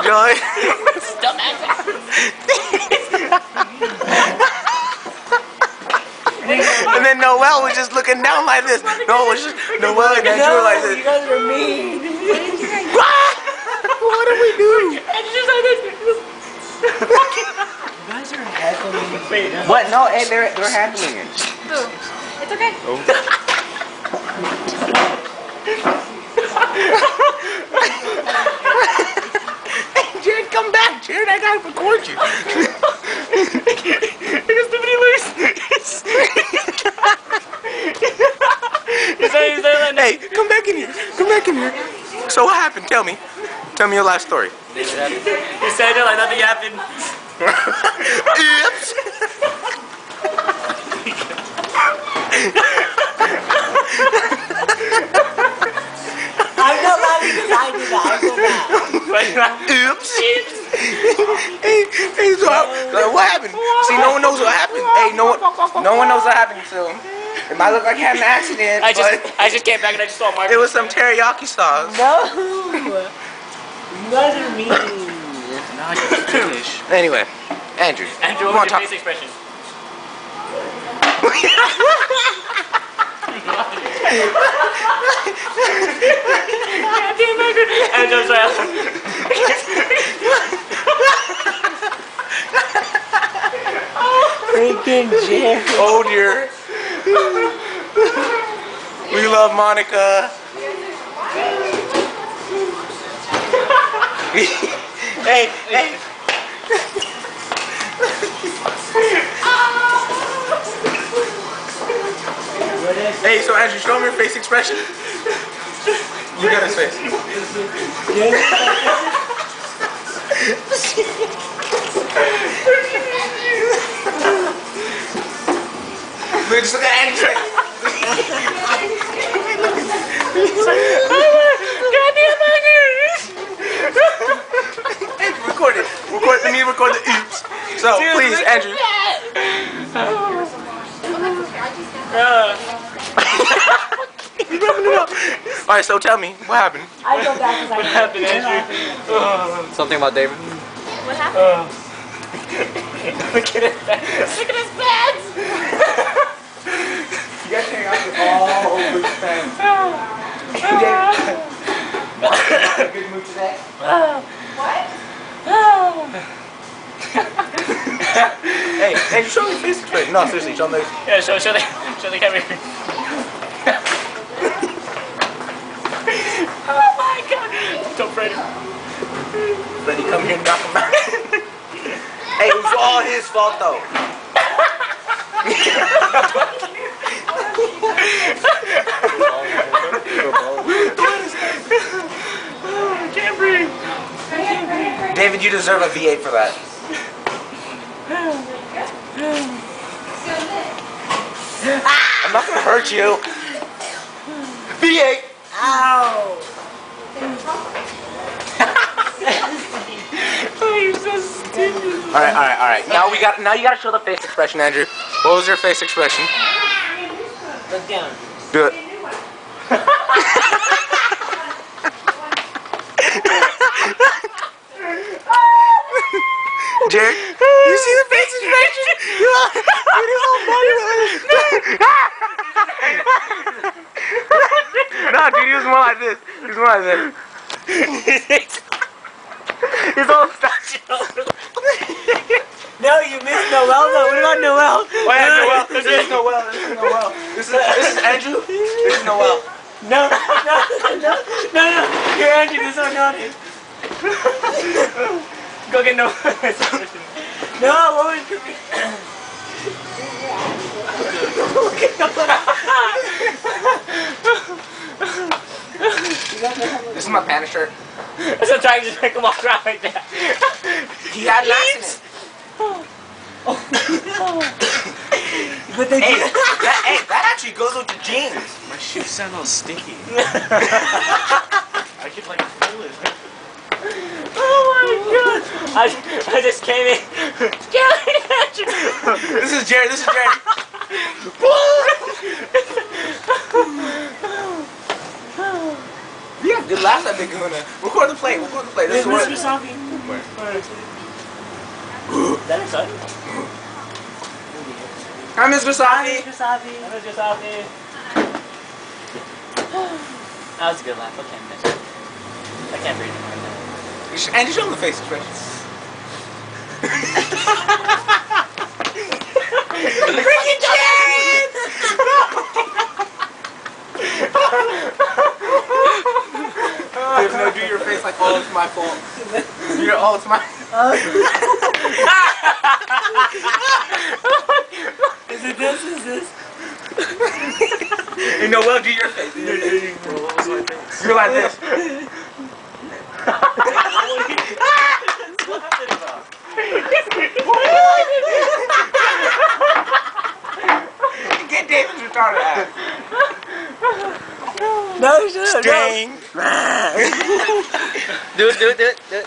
Joy. And then Noel was just looking down like this. Noel and Andrew were like this. You guys are mean. What did we do? You guys are heckling. What? No, hey, they're handling it. Ooh, it's okay. Hey, Jared, come back, Jared. I gotta record you. Hey, come back in here. Come back in here. So what happened? Tell me. Tell me your last story. You said it like nothing happened. Oops. I'm not laughing because I did that. I feel bad. Oops. Hey, so what happened? See, no one knows what happened. Hey, no one knows what happened. So it might look like I had an accident. I just came back and I just saw Mark. It was some teriyaki sauce. No. You guys are mean. Now I can finish. Anyway, Andrew. Andrew, come what on, was your face expression? Andrew's freaking Jerry. Oh dear. We love Monica. Hey. Hey, so Andrew, show me your face expression. Look at his face. Look, just look at Andrew's face. Andrew, record it. Let me record the oops. So, please, Andrew. Alright, so tell me, what happened? I go back because what happened, Andrew? Something about David. What happened? Look at his pants. You guys hang out with all over the fans. Good mood today? What? Hey, show me your face expression. No, seriously, show me. Yeah, show the camera. Oh my God! Don't Freddy. Freddy, come here and knock him out. Hey, it was all his fault though. I can't breathe. David, you deserve a V8 for that. I'm not gonna hurt you. V8. Ow! Oh, you're so stupid. All right. Now you gotta show the face expression, Andrew. What was your face expression? Look down. Do it. Jared, you see the face expression? It is all funny. No, dude, he was more like this. He's all fashion. No, you missed Noel though. What about Noel? Oh yeah, Noel. This is Noel. This is Andrew. This is Noel. No. You're Andrew. This is not it. Go get Noel. No, what was your... This is my panda shirt. That's what I'm trying to just make him walk around like that. He had an accident. But they Hey, that actually goes with the jeans. My shoes sound all sticky. I could like feel it. Oh my God! I just came in. This is Jared. You got Just laugh at Big Kahuna. Record the play. Record the play. This is what. Mr. Sophie. Where? That is son. Hi, Mr. Safi. Mr. Sophie. Mr. Sophie. That was a good laugh. I can't breathe. And show him the face expression. Cricket Jared! No, do your face like, oh, it's my fault. Oh, it's my. Is it this? Is this? You know, well, do your face. You're like this. Get David's retarded ass. No, shut up. Sting. Do it, do it, do it, do it.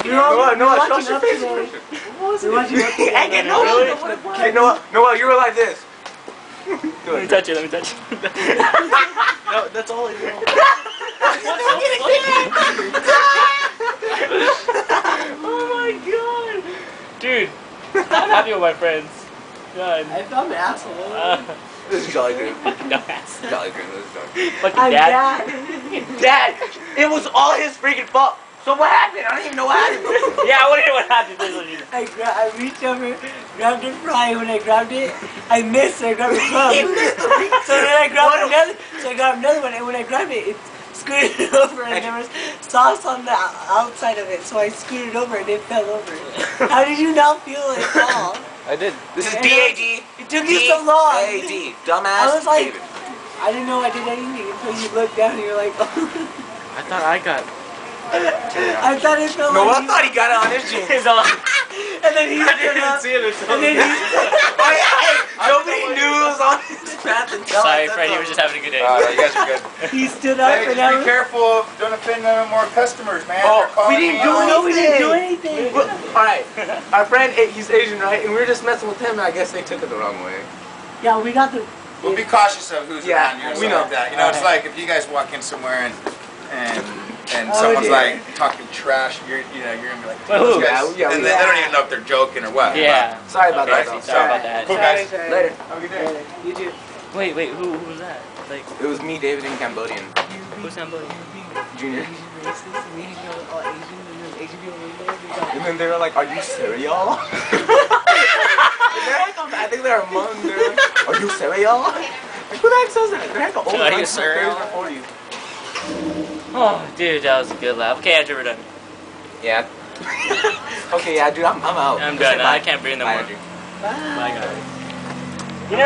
Noah, show us your face. Hey, Noah, you were like this. Let me touch it, let me touch it. No, that's all I do. Oh my god! Dude, I'm happy with my friends. God. I felt an asshole. This is Jolly Green. Dumbass. Jolly Green, this is Jolly Green. Fucking dad. Dad, it was all his freaking fault. So what happened? I don't even know what happened. Yeah, I want to hear what happened. I reached over, grabbed a fry. When I grabbed it, I missed. I grabbed a crumb. So then I grabbed another. So I grabbed another one, and when I grabbed it, it scooted over, and there was sauce on the outside of it. So I scooted over, and it fell over. How did you not feel it fall? I did. This is D-A-D. It took you so long. D-A-D. Dumbass. I was like, David. I didn't know I did anything until you looked down and you're like, oh. I thought I got. I thought it felt No, like I thought he got it on his jeans. And then he stood up. see it until. And then he Oh yeah, hey, nobody knew it was on his pants until Sorry, I said Freddie, so. we're just having a good day. You guys are good. he stood up Hey, and just I be was, careful. Don't offend no more customers, man. Oh, They're calling we didn't me do out. no, we didn't do anything. Alright, our friend, he's Asian, right? And we were just messing with him, and I guess they took it the wrong way. Yeah, we got the. Well, be cautious of who's Yeah, around you. we We know. know that. You know, it's like if you guys walk in somewhere and Oh, someone's dear. like talking trash, you're gonna be like, Well, those who? guys, Yeah, and we- they don't even know if they're joking or what. Yeah. Sorry about Okay, that, though. sorry about that. Cool, guys. Later. Have a good day. You too. Wait, who was that? Like, It was me, David, and Cambodian. who's somebody? Junior. All Asian people. And then they were like, are you cereal? I think they're Hmong. They're like, are you cereal? Like, who the heck says that? They're like old Are you like cereal? 30s or 40s. Oh, dude, that was a good laugh. Okay, Andrew, we're done. Yeah. Okay, yeah, dude, I'm out. I'm Say done. bye. I can't breathe no Bye, more. Andrew. Bye, guys. You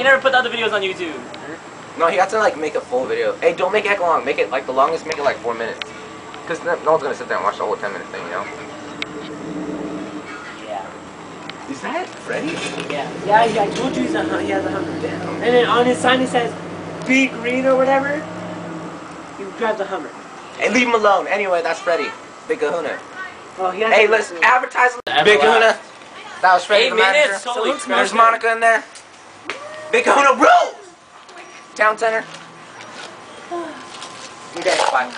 never put the other videos on YouTube. No, he got to like make a full video. Hey, don't make it long. Make it like the longest. Make it like 4 minutes. Cause no one's gonna sit there and watch the whole 10-minute thing, you know. Yeah. Is that Freddy? Yeah, I told you he has 100 down. And then on his sign it says, be green or whatever. He drives a Hummer. Hey, leave him alone. Anyway, that's Freddy. Big Kahuna. Oh, he has Hey, a- let's advertise. Ever Big laugh. Kahuna. That was Freddy, 8 the minutes. manager. Holy There's crap. Monica in there. Big Kahuna rules. Town center. Okay, bye.